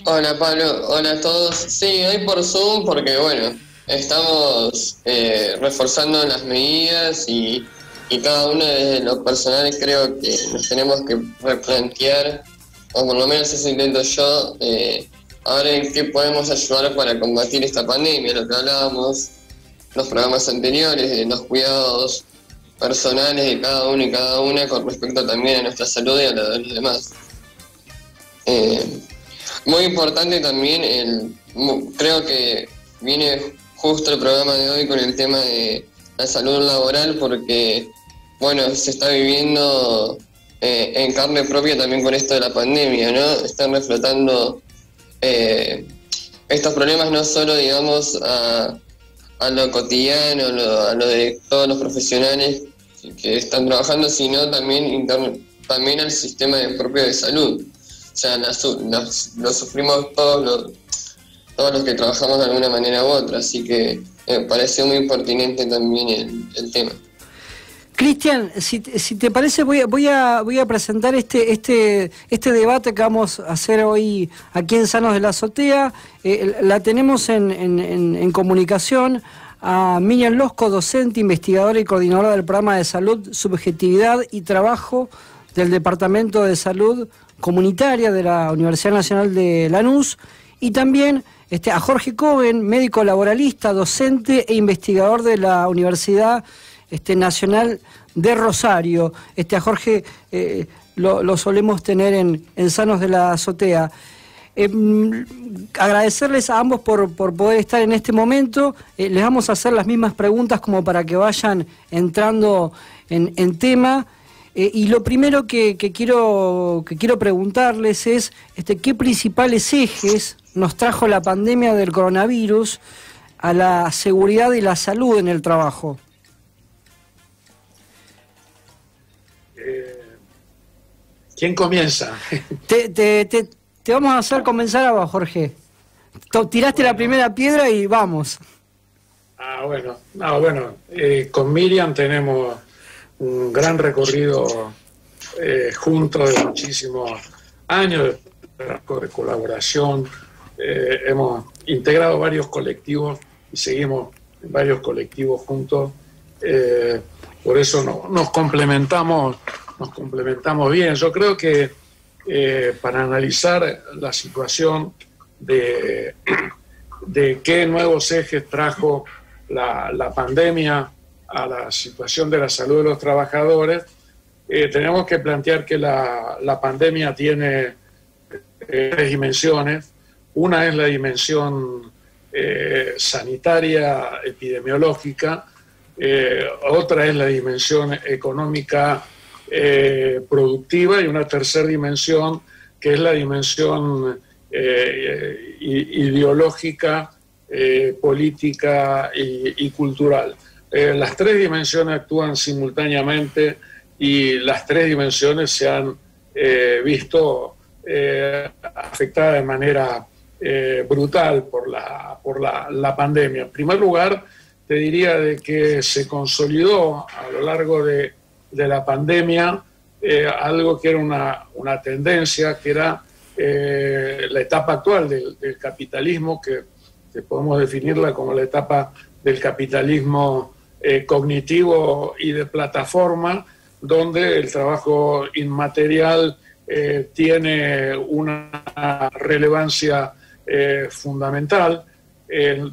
Hola Pablo, hola a todos. Sí, hoy por Zoom porque bueno, estamos reforzando las medidas y cada uno desde lo personal creo que nos tenemos que replantear, o por lo menos eso intento yo, ahora en qué podemos ayudar para combatir esta pandemia, lo que hablábamos los programas anteriores, de los cuidados personales de cada uno y cada una con respecto también a nuestra salud y a la de los demás. Eh, Muy importante también, creo que viene justo el programa de hoy con el tema de la salud laboral porque, bueno, se está viviendo en carne propia también con esto de la pandemia, ¿no? Están reflotando eh, estos problemas no solo, digamos, a lo cotidiano, a lo de todos los profesionales que están trabajando, sino también también al sistema propio de salud. O sea, lo sufrimos todos los que trabajamos de alguna manera u otra, así que me pareció muy pertinente también el tema. Cristian, si te parece, voy a presentar este debate que vamos a hacer hoy aquí en Sanos de la Azotea. La tenemos en comunicación a Miriam Losco, docente, investigadora y coordinadora del programa de salud, subjetividad y trabajo del Departamento de Salud Comunitaria de la Universidad Nacional de Lanús, y también a Jorge Coven, médico laboralista, docente e investigador de la Universidad Nacional de Rosario. A Jorge lo solemos tener en Sanos de la Azotea. Agradecerles a ambos por poder estar en este momento. Les vamos a hacer las mismas preguntas como para que vayan entrando en tema. Y lo primero que quiero preguntarles es qué principales ejes nos trajo la pandemia del coronavirus a la seguridad y la salud en el trabajo. ¿Quién comienza? Te vamos a hacer comenzar a vos, Jorge. Tiraste la primera piedra y vamos. Con Miriam tenemos un gran recorrido juntos de muchísimos años de colaboración. Hemos integrado varios colectivos y seguimos en varios colectivos juntos. Por eso nos complementamos bien. Yo creo que para analizar la situación de qué nuevos ejes trajo la pandemia a la situación de la salud de los trabajadores, tenemos que plantear que la pandemia tiene tres dimensiones. Una es la dimensión sanitaria, epidemiológica, otra es la dimensión económica, productiva, y una tercera dimensión que es la dimensión ideológica, política y cultural. Las tres dimensiones actúan simultáneamente y las tres dimensiones se han visto afectadas de manera brutal por la pandemia. En primer lugar, te diría de que se consolidó a lo largo de la pandemia algo que era una tendencia, que era la etapa actual del capitalismo, que podemos definirla como la etapa del capitalismo cognitivo y de plataforma, donde el trabajo inmaterial tiene una relevancia fundamental.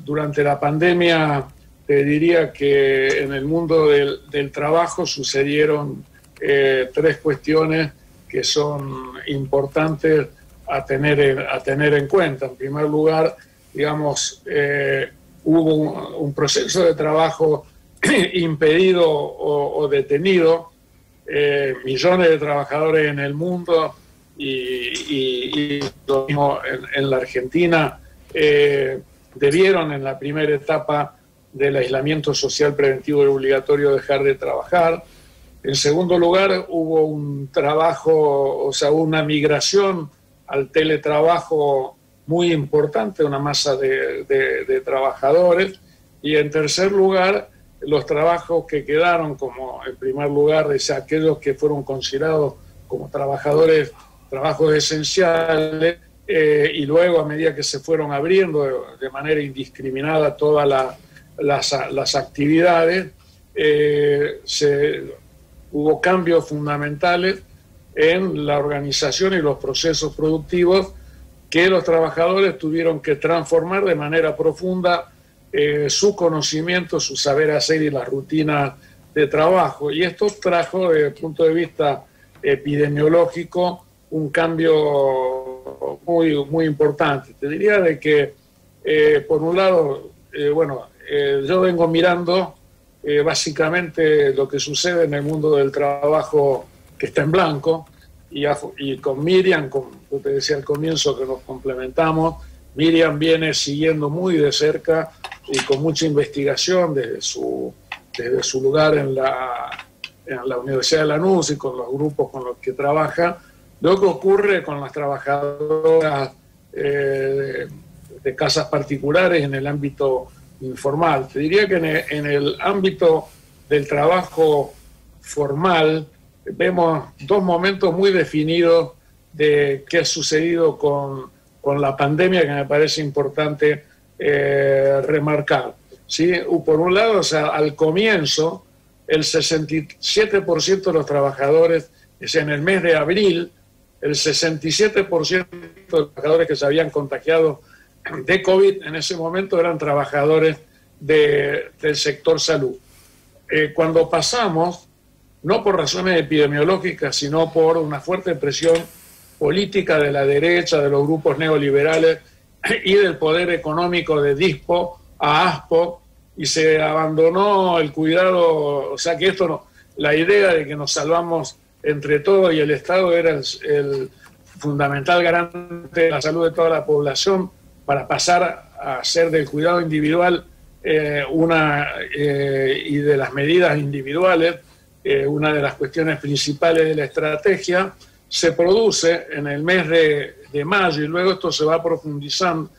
Durante la pandemia, te diría que en el mundo del trabajo sucedieron tres cuestiones que son importantes a tener en cuenta. En primer lugar, digamos, hubo un proceso de trabajo impedido o detenido. Millones de trabajadores en el mundo y lo mismo en la Argentina debieron en la primera etapa del aislamiento social preventivo y obligatorio dejar de trabajar. En segundo lugar, hubo un trabajo, o sea, una migración al teletrabajo muy importante, una masa de trabajadores. Y en tercer lugar, los trabajos que quedaron, como en primer lugar, aquellos que fueron considerados como trabajos esenciales, y luego a medida que se fueron abriendo de manera indiscriminada todas las actividades, hubo cambios fundamentales en la organización y los procesos productivos que los trabajadores tuvieron que transformar de manera profunda su conocimiento, su saber hacer y la rutina de trabajo. Y esto trajo, desde el punto de vista epidemiológico, un cambio muy importante. Te diría de que, por un lado, yo vengo mirando básicamente lo que sucede en el mundo del trabajo que está en blanco, y con Miriam, como te decía al comienzo, que nos complementamos. Miriam viene siguiendo muy de cerca y con mucha investigación desde su lugar en la Universidad de Lanús y con los grupos con los que trabaja, lo que ocurre con las trabajadoras de casas particulares en el ámbito informal. Te diría que en el ámbito del trabajo formal vemos dos momentos muy definidos de qué ha sucedido con la pandemia, que me parece importante remarcar. ¿Sí? Por un lado, o sea, al comienzo, el 67% de los trabajadores, o sea, en el mes de abril, el 67% de los trabajadores que se habían contagiado de COVID en ese momento eran trabajadores del sector salud. Cuando pasamos, no por razones epidemiológicas, sino por una fuerte presión política de la derecha, de los grupos neoliberales y del poder económico de DISPO a ASPO, y se abandonó el cuidado, o sea que esto no, la idea de que nos salvamos entre todos y el Estado era el fundamental garante de la salud de toda la población, para pasar a hacer del cuidado individual y de las medidas individuales una de las cuestiones principales de la estrategia. Se produce en el mes de mayo, y luego esto se va profundizando.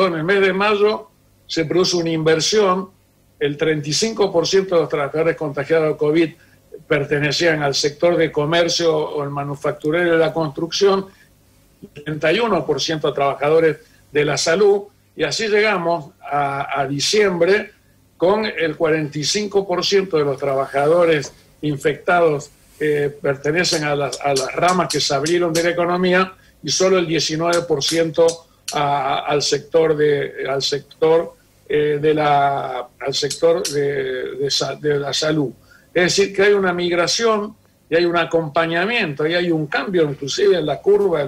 En el mes de mayo se produce una inversión. El 35% de los trabajadores contagiados de COVID pertenecían al sector de comercio o el manufacturero y la construcción, 31% de trabajadores de la salud, y así llegamos a diciembre con el 45% de los trabajadores infectados pertenecen a las ramas que se abrieron de la economía, y solo el 19% al sector de la salud. Es decir, que hay una migración y hay un acompañamiento, y hay un cambio inclusive en la curva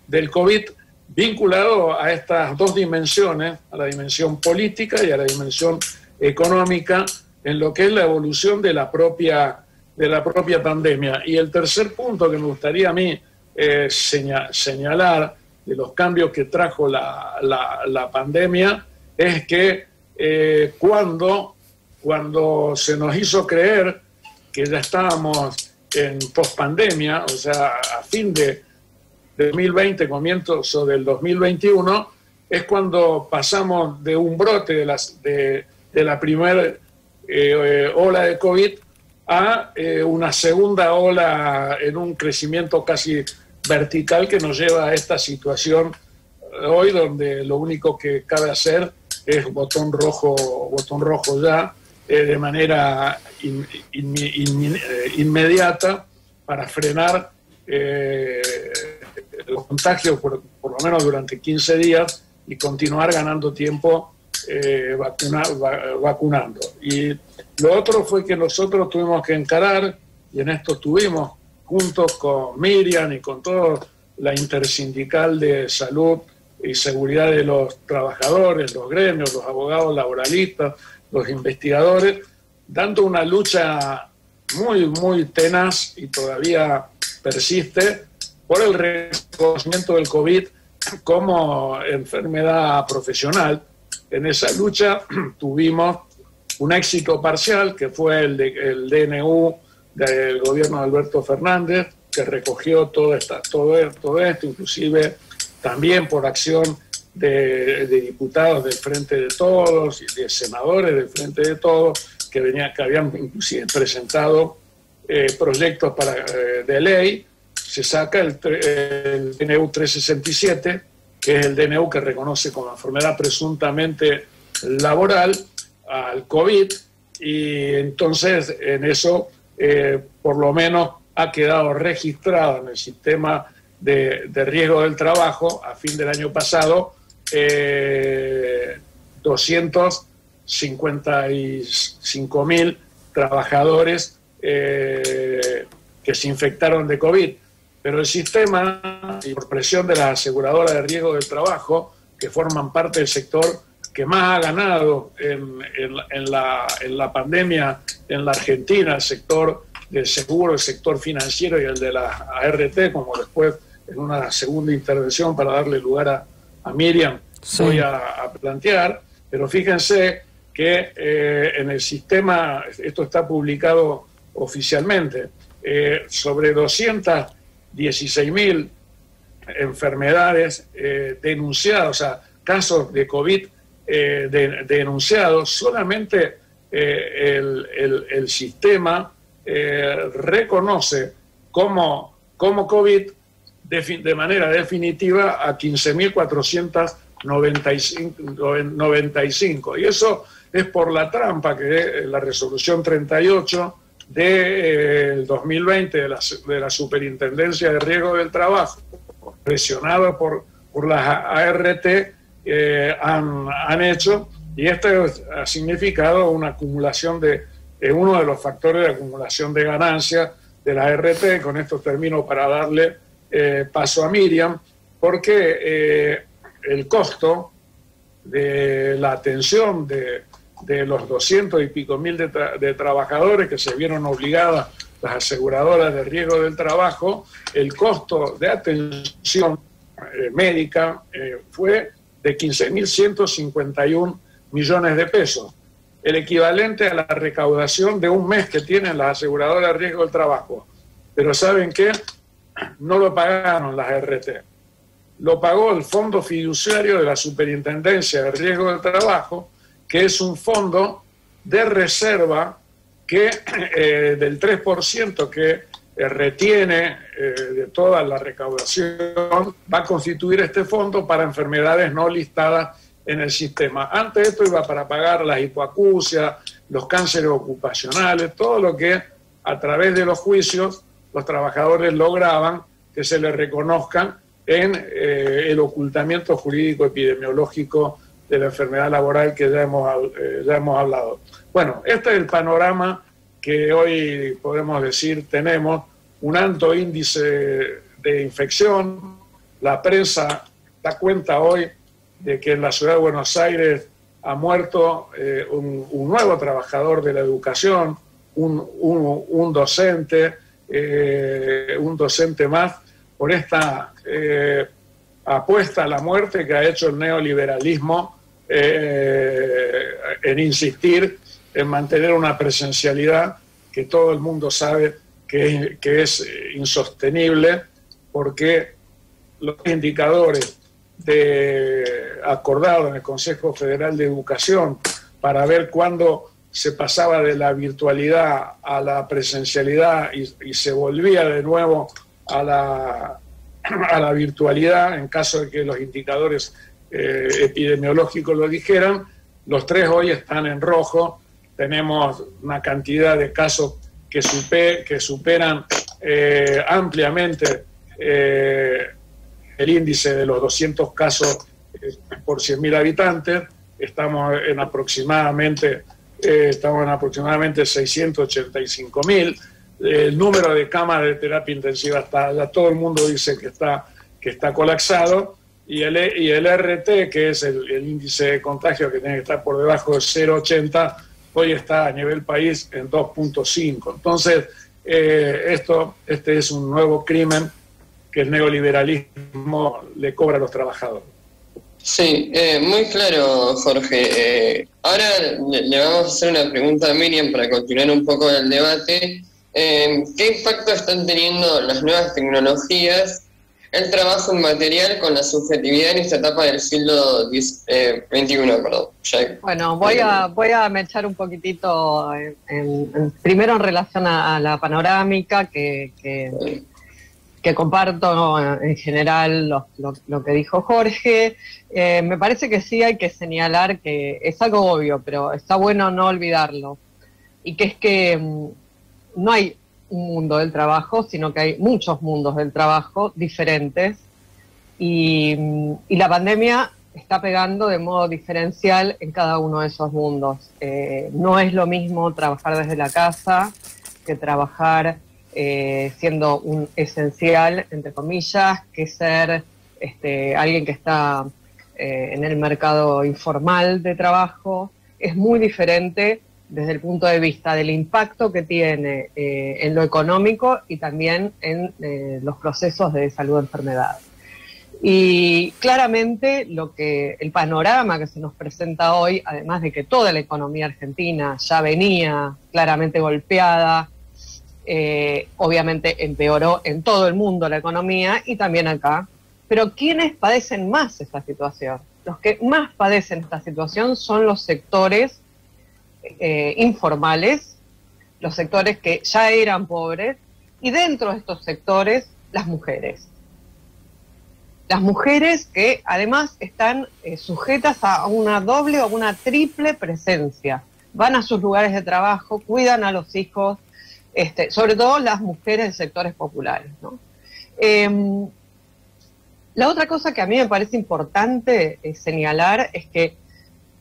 del COVID, vinculado a estas dos dimensiones, a la dimensión política y a la dimensión económica, en lo que es la evolución de la propia pandemia. Y el tercer punto que me gustaría a mí señalar de los cambios que trajo la pandemia es que cuando se nos hizo creer que ya estábamos en pospandemia, o sea, a fin de 2020, comienzo del 2021, es cuando pasamos de un brote de la primera ola de COVID a una segunda ola en un crecimiento casi vertical que nos lleva a esta situación hoy, donde lo único que cabe hacer es botón rojo ya, de manera inmediata, para frenar los contagios por lo menos durante 15 días y continuar ganando tiempo vacunando. Y lo otro fue que nosotros tuvimos que encarar, y en esto estuvimos juntos con Miriam y con toda la intersindical de salud y seguridad de los trabajadores, los gremios, los abogados laboralistas, los investigadores, dando una lucha muy tenaz, y todavía persiste, por el reconocimiento del COVID como enfermedad profesional. En esa lucha tuvimos un éxito parcial, que fue el DNU del gobierno de Alberto Fernández, que recogió todo esto, inclusive también por acción de diputados del Frente de Todos y de senadores del Frente de Todos, que habían inclusive presentado proyectos de ley. se saca el DNU 367, que es el DNU que reconoce como enfermedad presuntamente laboral al COVID, y entonces en eso por lo menos ha quedado registrado en el sistema de riesgo del trabajo a fin del año pasado 255.000 trabajadores que se infectaron de COVID. Pero el sistema, y por presión de las aseguradoras de riesgo del trabajo, que forman parte del sector que más ha ganado en la pandemia en la Argentina, el sector del seguro, el sector financiero y el de la ART, como después en una segunda intervención para darle lugar a Miriam voy a plantear. Pero fíjense que en el sistema, esto está publicado oficialmente, sobre 216.000 enfermedades denunciadas, o sea, casos de COVID denunciados, solamente el sistema reconoce como COVID de manera definitiva a 15.495. Y eso es por la trampa que la resolución 38 del 2020 de la Superintendencia de Riesgo del Trabajo, presionado por las ART, han hecho, y esto ha significado una acumulación uno de los factores de acumulación de ganancias de la ART. Con esto termino para darle paso a Miriam, porque el costo de la atención de los 200 y pico mil de trabajadores que se vieron obligadas las aseguradoras de riesgo del trabajo, el costo de atención médica fue de 15.151 millones de pesos, el equivalente a la recaudación de un mes que tienen las aseguradoras de riesgo del trabajo. Pero ¿saben qué? No lo pagaron las RT. Lo pagó el Fondo Fiduciario de la Superintendencia de Riesgo del Trabajo, que es un fondo de reserva que del 3% que retiene de toda la recaudación, va a constituir este fondo para enfermedades no listadas en el sistema. Antes esto iba para pagar las hipoacusias, los cánceres ocupacionales, todo lo que a través de los juicios los trabajadores lograban que se les reconozcan en el ocultamiento jurídico epidemiológico de la enfermedad laboral que ya hemos hablado. Bueno, este es el panorama que hoy podemos decir tenemos, un alto índice de infección. La prensa da cuenta hoy de que en la ciudad de Buenos Aires ha muerto un nuevo trabajador de la educación, un docente más, por esta apuesta a la muerte que ha hecho el neoliberalismo en insistir en mantener una presencialidad que todo el mundo sabe que es insostenible, porque los indicadores acordados en el Consejo Federal de Educación para ver cuándo se pasaba de la virtualidad a la presencialidad y se volvía de nuevo a la virtualidad en caso de que los indicadores epidemiológicos lo dijeran, los tres hoy están en rojo. Tenemos una cantidad de casos que superan ampliamente el índice de los 200 casos por 100.000 habitantes. Estamos en aproximadamente 685.000. El número de camas de terapia intensiva ya todo el mundo dice que está colapsado, y el RT, que es el índice de contagio que tiene que estar por debajo de 0,80, hoy está a nivel país en 2,5. Entonces, este es un nuevo crimen que el neoliberalismo le cobra a los trabajadores. Sí, muy claro, Jorge. Ahora le vamos a hacer una pregunta a Miriam para continuar un poco el debate. ¿Qué impacto están teniendo las nuevas tecnologías, el trabajo inmaterial con la subjetividad en esta etapa del siglo XXI? Bueno, voy a mechar un poquitito primero en relación a la panorámica que que comparto en general lo que dijo Jorge. Me parece que sí hay que señalar que es algo obvio, pero está bueno no olvidarlo, y que es que no hay un mundo del trabajo, sino que hay muchos mundos del trabajo diferentes, y la pandemia está pegando de modo diferencial en cada uno de esos mundos. No es lo mismo trabajar desde la casa que trabajar siendo un esencial, entre comillas, que ser alguien que está en el mercado informal de trabajo. Es muy diferente desde el punto de vista del impacto que tiene en lo económico y también en los procesos de salud-enfermedad. Y claramente el panorama que se nos presenta hoy, además de que toda la economía argentina ya venía claramente golpeada, obviamente empeoró en todo el mundo la economía y también acá. Pero ¿quiénes padecen más esta situación? Los que más padecen esta situación son los sectores informales, los sectores que ya eran pobres, y dentro de estos sectores, las mujeres. Las mujeres que además están sujetas a una doble o una triple presencia. Van a sus lugares de trabajo, cuidan a los hijos, sobre todo las mujeres de sectores populares, ¿no? La otra cosa que a mí me parece importante señalar es que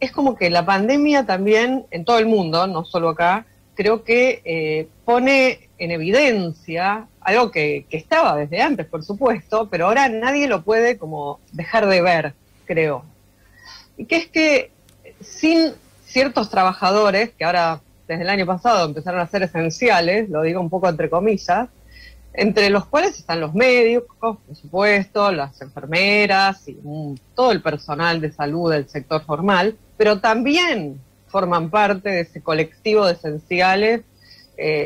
es como que la pandemia también, en todo el mundo, no solo acá, creo que pone en evidencia algo que estaba desde antes, por supuesto, pero ahora nadie lo puede como dejar de ver, creo. Y que es que sin ciertos trabajadores, que ahora desde el año pasado empezaron a ser esenciales, lo digo un poco entre comillas, entre los cuales están los médicos, por supuesto, las enfermeras y todo el personal de salud del sector formal, pero también forman parte de ese colectivo de esenciales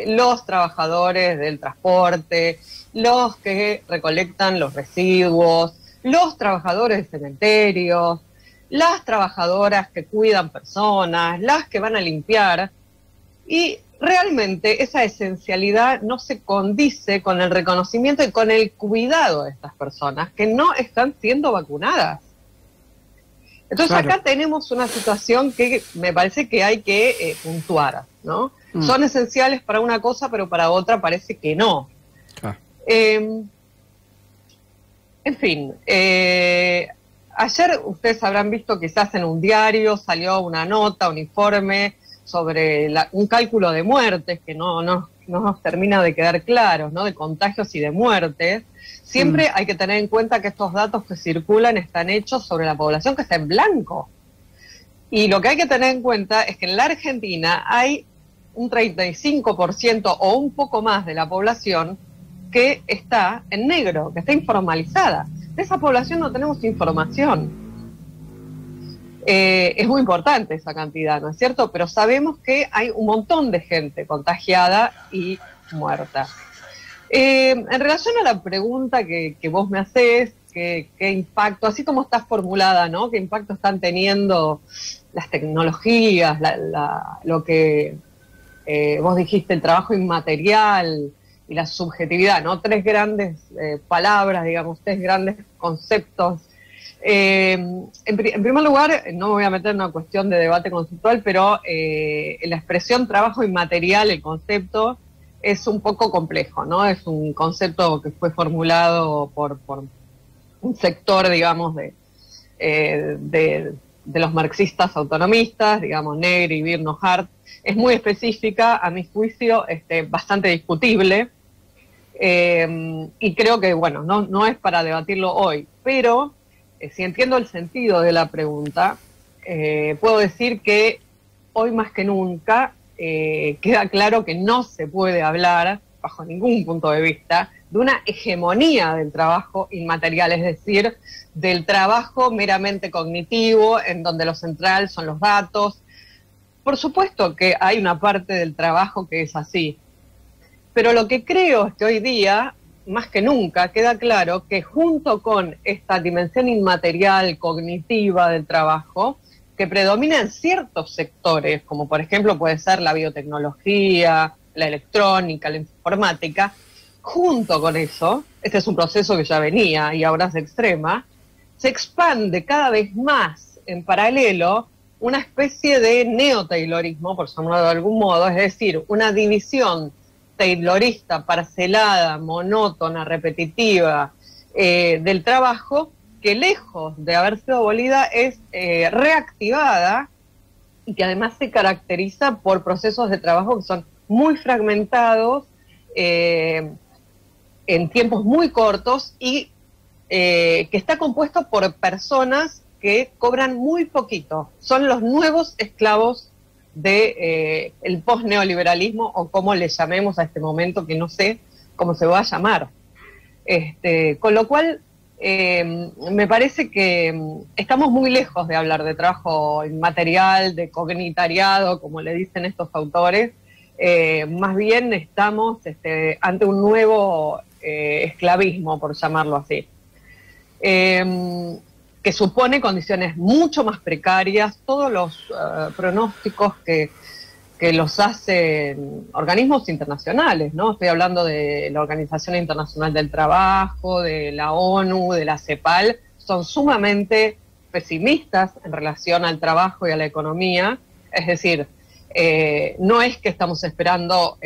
los trabajadores del transporte, los que recolectan los residuos, los trabajadores de cementerios, las trabajadoras que cuidan personas, las que van a limpiar, y realmente esa esencialidad no se condice con el reconocimiento y con el cuidado de estas personas que no están siendo vacunadas. Entonces acá tenemos una situación que me parece que hay que puntuar, ¿no? Son esenciales para una cosa, pero para otra parece que no. En fin, ayer ustedes habrán visto, quizás en un diario salió una nota, un informe sobre un cálculo de muertes que no nos termina de quedar claros, ¿no? De contagios y de muertes. Siempre hay que tener en cuenta que estos datos que circulan están hechos sobre la población que está en blanco. Y lo que hay que tener en cuenta es que en la Argentina hay un 35% o un poco más de la población que está en negro, que está informalizada. De esa población no tenemos información. Es muy importante esa cantidad, ¿no es cierto? Pero sabemos que hay un montón de gente contagiada y muerta. En relación a la pregunta que vos me hacés, ¿qué impacto, así como está formulada, ¿no? ¿Qué impacto están teniendo las tecnologías, lo que vos dijiste, el trabajo inmaterial y la subjetividad, ¿no? Tres grandes palabras, digamos, tres grandes conceptos. En primer lugar, no me voy a meter en una cuestión de debate conceptual, pero la expresión trabajo inmaterial, el concepto, es un poco complejo, ¿no? Es un concepto que fue formulado por un sector, digamos, de los marxistas autonomistas, digamos, Negri, Virno, Hart. Es muy específica, a mi juicio, bastante discutible, y creo que, bueno, no es para debatirlo hoy, pero si entiendo el sentido de la pregunta, puedo decir que hoy más que nunca queda claro que no se puede hablar, bajo ningún punto de vista, de una hegemonía del trabajo inmaterial, es decir, del trabajo meramente cognitivo, en donde lo central son los datos. Por supuesto que hay una parte del trabajo que es así, pero lo que creo es que hoy día, más que nunca, queda claro que junto con esta dimensión inmaterial, cognitiva del trabajo, que predomina en ciertos sectores, como por ejemplo puede ser la biotecnología, la electrónica, la informática, junto con eso, este es un proceso que ya venía y ahora se extrema, se expande cada vez más en paralelo una especie de neo-taylorismo, por llamarlo de algún modo, es decir, una división taylorista, parcelada, monótona, repetitiva del trabajo, que lejos de haber sido abolida es reactivada y que además se caracteriza por procesos de trabajo que son muy fragmentados, en tiempos muy cortos y que está compuesto por personas que cobran muy poquito. Son los nuevos esclavos de el post-neoliberalismo, o como le llamemos a este momento, que no sé cómo se va a llamar. Con lo cual, me parece que estamos muy lejos de hablar de trabajo inmaterial, de cognitariado, como le dicen estos autores. Más bien estamos ante un nuevo esclavismo, por llamarlo así, que supone condiciones mucho más precarias. Todos los pronósticos que los hacen organismos internacionales, ¿no? Estoy hablando de la Organización Internacional del Trabajo, de la ONU, de la CEPAL, son sumamente pesimistas en relación al trabajo y a la economía. Es decir, no es que estamos esperando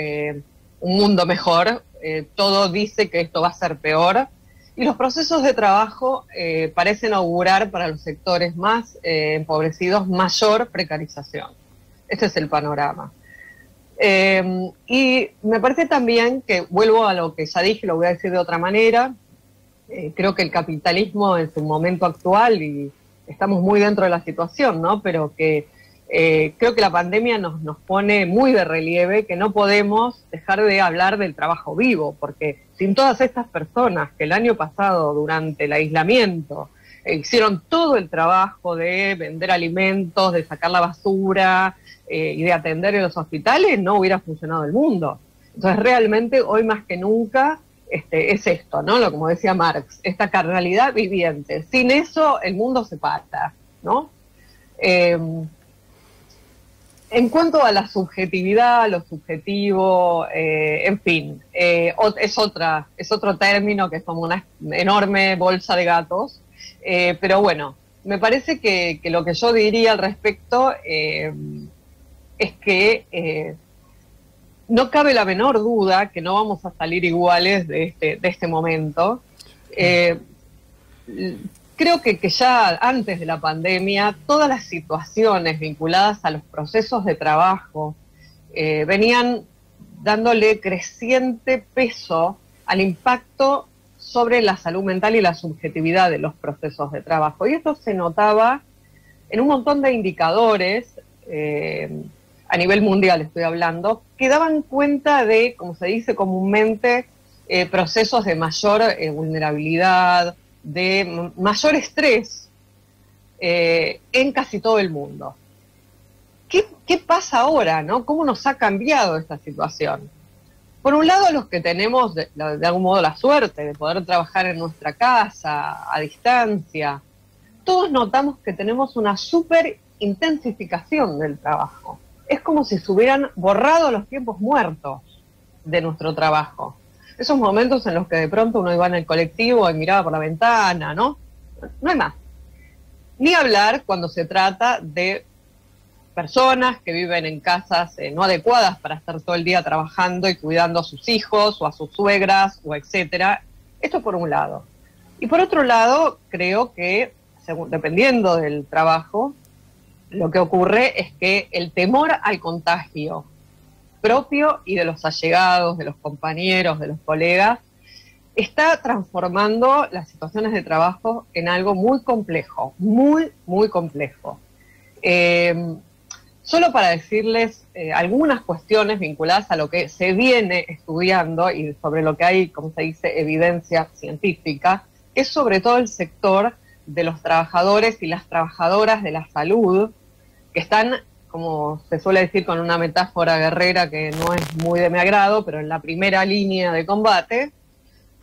un mundo mejor, todo dice que esto va a ser peor, y los procesos de trabajo parecen augurar para los sectores más empobrecidos mayor precarización. Este es el panorama. Y me parece también que, vuelvo a lo que ya dije, lo voy a decir de otra manera, creo que el capitalismo en su momento actual, y estamos muy dentro de la situación, ¿no? Pero que creo que la pandemia nos pone muy de relieve que no podemos dejar de hablar del trabajo vivo, porque sin todas estas personas que el año pasado, durante el aislamiento, hicieron todo el trabajo de vender alimentos, de sacar la basura y de atender en los hospitales, no hubiera funcionado el mundo. Entonces realmente hoy más que nunca es esto, ¿no? Como decía Marx, esta carnalidad viviente. Sin eso el mundo se pata, ¿no? En cuanto a la subjetividad, lo subjetivo, en fin, es otro término que es como una enorme bolsa de gatos, pero bueno, me parece que lo que yo diría al respecto es que no cabe la menor duda que no vamos a salir iguales de este momento. Creo que ya antes de la pandemia, todas las situaciones vinculadas a los procesos de trabajo venían dándole creciente peso al impacto sobre la salud mental y la subjetividad de los procesos de trabajo. Y esto se notaba en un montón de indicadores, a nivel mundial estoy hablando, que daban cuenta de, como se dice comúnmente, procesos de mayor vulnerabilidad, de mayor estrés en casi todo el mundo. ¿Qué pasa ahora, no? ¿Cómo nos ha cambiado esta situación? Por un lado, los que tenemos de algún modo la suerte de poder trabajar en nuestra casa, a distancia, todos notamos que tenemos una súper intensificación del trabajo. Es como si se hubieran borrado los tiempos muertos de nuestro trabajo. Esos momentos en los que de pronto uno iba en el colectivo y miraba por la ventana, ¿no? No hay más. Ni hablar cuando se trata de personas que viven en casas no adecuadas para estar todo el día trabajando y cuidando a sus hijos o a sus suegras o etcétera. Esto por un lado. Y por otro lado, creo que, dependiendo del trabajo, lo que ocurre es que el temor al contagio propio y de los allegados, de los compañeros, de los colegas, está transformando las situaciones de trabajo en algo muy complejo, muy, muy complejo. Solo para decirles algunas cuestiones vinculadas a lo que se viene estudiando y sobre lo que hay, como se dice, evidencia científica, es sobre todo el sector de los trabajadores y las trabajadoras de la salud, que están, como se suele decir con una metáfora guerrera que no es muy de mi agrado, pero en la primera línea de combate.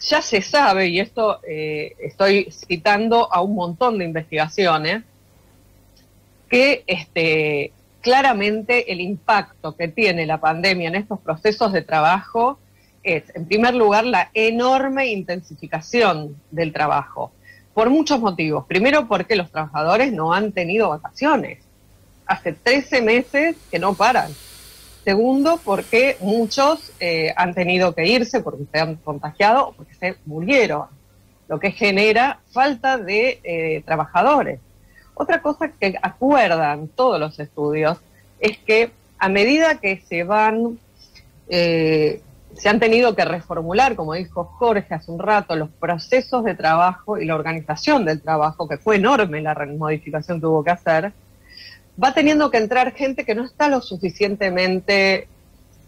Ya se sabe, y esto estoy citando a un montón de investigaciones, que claramente el impacto que tiene la pandemia en estos procesos de trabajo es, en primer lugar, la enorme intensificación del trabajo, por muchos motivos. Primero, porque los trabajadores no han tenido vacaciones. Hace 13 meses que no paran. Segundo, porque muchos han tenido que irse porque se han contagiado o porque se murieron, lo que genera falta de trabajadores. Otra cosa que acuerdan todos los estudios es que a medida que se han tenido que reformular, como dijo Jorge hace un rato, los procesos de trabajo y la organización del trabajo, que fue enorme la modificación que hubo que hacer, va teniendo que entrar gente que no está lo suficientemente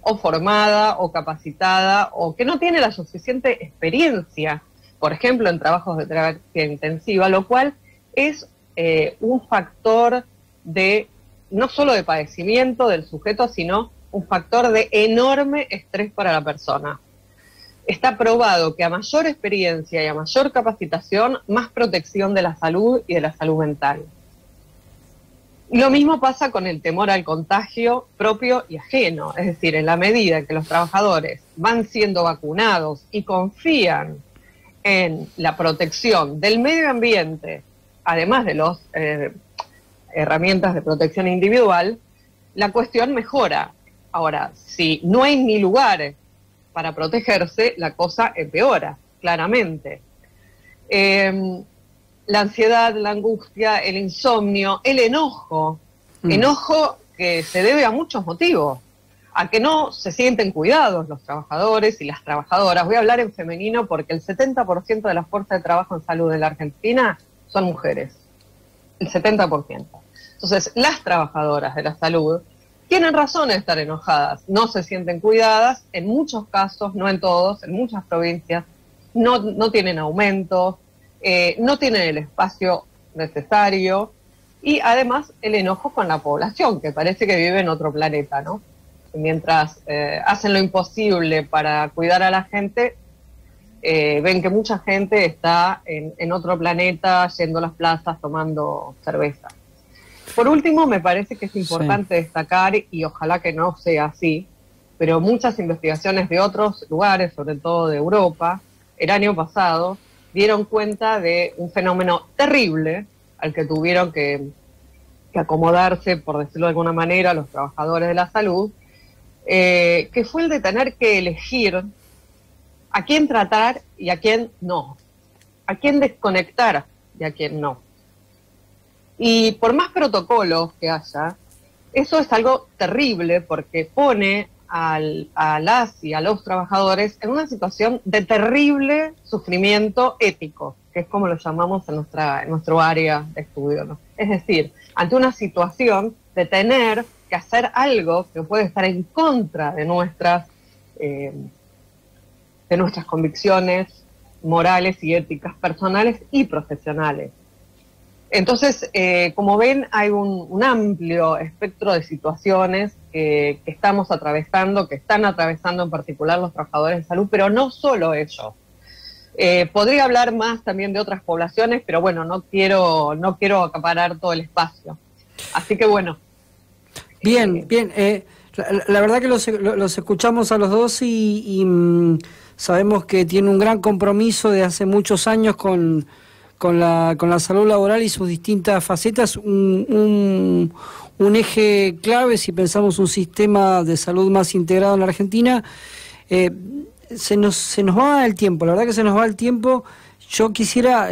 o formada o capacitada o que no tiene la suficiente experiencia, por ejemplo, en trabajos de terapia intensiva, lo cual es un factor de no solo de padecimiento del sujeto, sino un factor de enorme estrés para la persona. Está probado que a mayor experiencia y a mayor capacitación, más protección de la salud y de la salud mental. Lo mismo pasa con el temor al contagio propio y ajeno, es decir, en la medida que los trabajadores van siendo vacunados y confían en la protección del medio ambiente, además de las herramientas de protección individual, la cuestión mejora. Ahora, si no hay ni lugar para protegerse, la cosa empeora, claramente. La ansiedad, la angustia, el insomnio, el enojo. Enojo que se debe a muchos motivos. A que no se sienten cuidados los trabajadores y las trabajadoras. Voy a hablar en femenino porque el 70% de la fuerza de trabajo en salud de la Argentina son mujeres. El 70%. Entonces, las trabajadoras de la salud tienen razón de estar enojadas. No se sienten cuidadas, en muchos casos, no en todos, en muchas provincias, no tienen aumentos, no tienen el espacio necesario y además el enojo con la población, que parece que vive en otro planeta, ¿no? Mientras hacen lo imposible para cuidar a la gente, ven que mucha gente está en otro planeta, yendo a las plazas, tomando cerveza. Por último, me parece que es importante destacar, y ojalá que no sea así, pero muchas investigaciones de otros lugares, sobre todo de Europa, el año pasado, dieron cuenta de un fenómeno terrible al que tuvieron que acomodarse, por decirlo de alguna manera, los trabajadores de la salud, que fue el de tener que elegir a quién tratar y a quién no, a quién desconectar y a quién no. Y por más protocolos que haya, eso es algo terrible porque pone a las y a los trabajadores en una situación de terrible sufrimiento ético, que es como lo llamamos en nuestro área de estudio, ¿no? Es decir, ante una situación de tener que hacer algo que puede estar en contra de nuestras convicciones morales y éticas personales y profesionales. Entonces, como ven, hay un amplio espectro de situaciones que estamos atravesando, que están atravesando en particular los trabajadores de salud, pero no solo ellos. Podría hablar más también de otras poblaciones, pero bueno, no quiero acaparar todo el espacio. Así que bueno. Bien. La verdad que los escuchamos a los dos y sabemos que tiene un gran compromiso de hace muchos años con la salud laboral y sus distintas facetas, un eje clave si pensamos un sistema de salud más integrado en la Argentina. Se nos va el tiempo, la verdad que se nos va el tiempo. Yo quisiera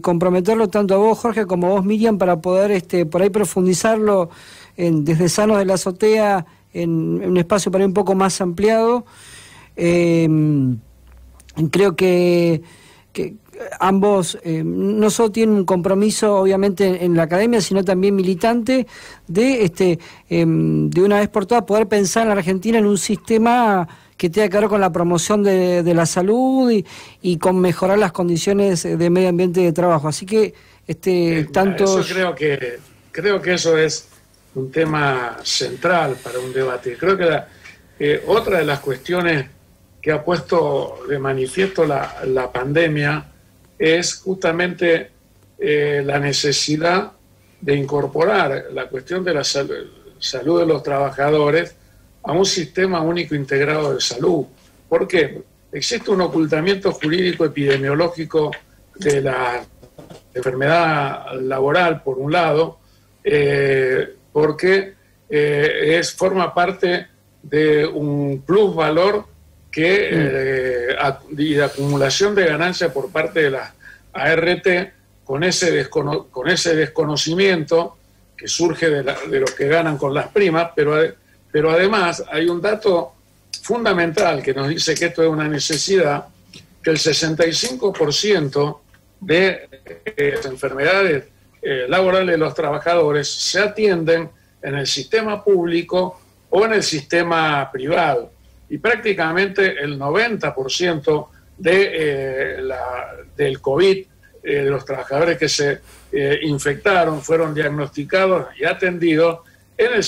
comprometerlo tanto a vos, Jorge, como a vos, Miriam, para poder por ahí profundizarlo desde Sanos de la Azotea en un espacio para un poco más ampliado. Creo que ambos no solo tienen un compromiso obviamente en la academia, sino también militante de una vez por todas poder pensar en la Argentina en un sistema que tenga que ver con la promoción de la salud y con mejorar las condiciones de medio ambiente de trabajo. Así que eso creo que eso es un tema central para un debate. Creo que otra de las cuestiones que ha puesto de manifiesto la pandemia es justamente la necesidad de incorporar la cuestión de la salud de los trabajadores a un sistema único integrado de salud, ¿Por qué? Existe un ocultamiento jurídico epidemiológico de la enfermedad laboral, por un lado, porque forma parte de un plusvalor de acumulación de ganancias por parte de las ART con ese desconocimiento que surge de lo que ganan con las primas, pero además hay un dato fundamental que nos dice que esto es una necesidad, que el 65% de las enfermedades laborales de los trabajadores se atienden en el sistema público o en el sistema privado. Y prácticamente el 90% del COVID, de los trabajadores que se infectaron, fueron diagnosticados y atendidos en el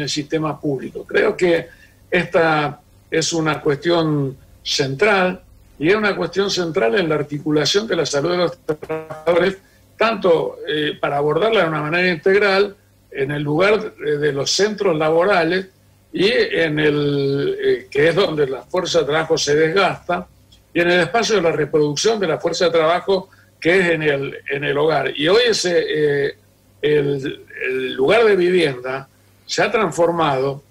sistema público. Creo que esta es una cuestión central, y es una cuestión central en la articulación de la salud de los trabajadores, tanto para abordarla de una manera integral en el lugar de los centros laborales y que es donde la fuerza de trabajo se desgasta, y en el espacio de la reproducción de la fuerza de trabajo, que es en el hogar. Y hoy el lugar de vivienda se ha transformado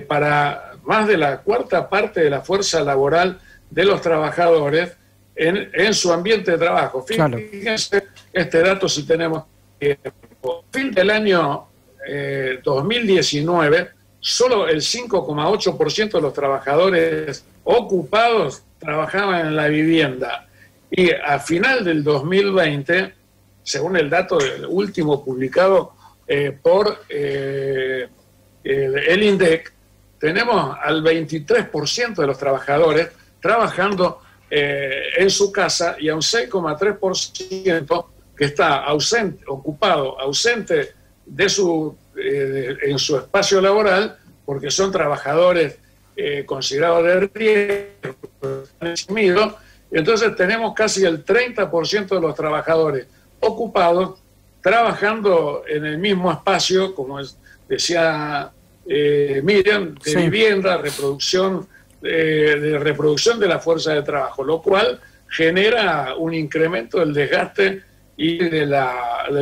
para más de la cuarta parte de la fuerza laboral de los trabajadores en su ambiente de trabajo. Fíjense este dato, si tenemos fin del año 2019, solo el 5,8% de los trabajadores ocupados trabajaban en la vivienda. Y a final del 2020, según el dato último publicado por el INDEC, tenemos al 23% de los trabajadores trabajando en su casa, y a un 6,3% que está ausente en su espacio laboral, porque son trabajadores considerados de riesgo. Entonces tenemos casi el 30% de los trabajadores ocupados trabajando en el mismo espacio, como decía Miriam, de vivienda, reproducción de la fuerza de trabajo, lo cual genera un incremento del desgaste y del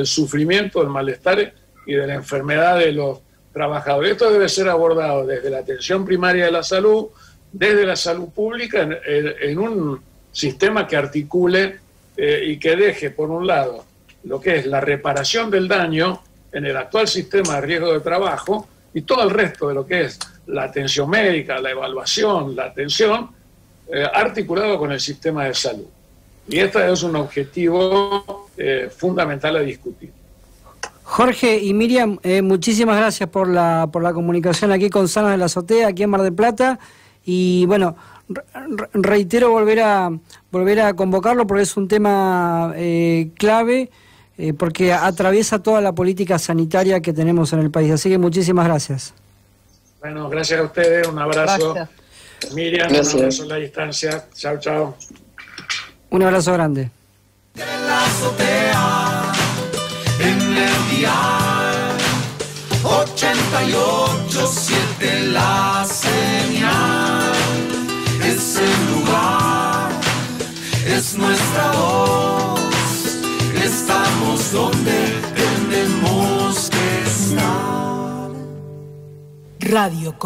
sufrimiento, del malestar y de la enfermedad de los trabajadores. Esto debe ser abordado desde la atención primaria de la salud, desde la salud pública, en un sistema que articule y que deje, por un lado, lo que es la reparación del daño en el actual sistema de riesgo de trabajo, y todo el resto de lo que es la atención médica, la evaluación, la atención, articulado con el sistema de salud. Y este es un objetivo fundamental a discutir. Jorge y Miriam, muchísimas gracias por la comunicación aquí con Sanos de la Azotea, aquí en Mar del Plata. Y bueno, reitero volver a convocarlo porque es un tema clave, porque atraviesa toda la política sanitaria que tenemos en el país. Así que muchísimas gracias. Bueno, gracias a ustedes, un abrazo. Gracias. Miriam, gracias. Un abrazo a la distancia. Chao, chao. Un abrazo grande. De la azotea, en el dial 88.7 la señal. Es el lugar, es nuestra voz. Estamos donde tenemos que estar. Radio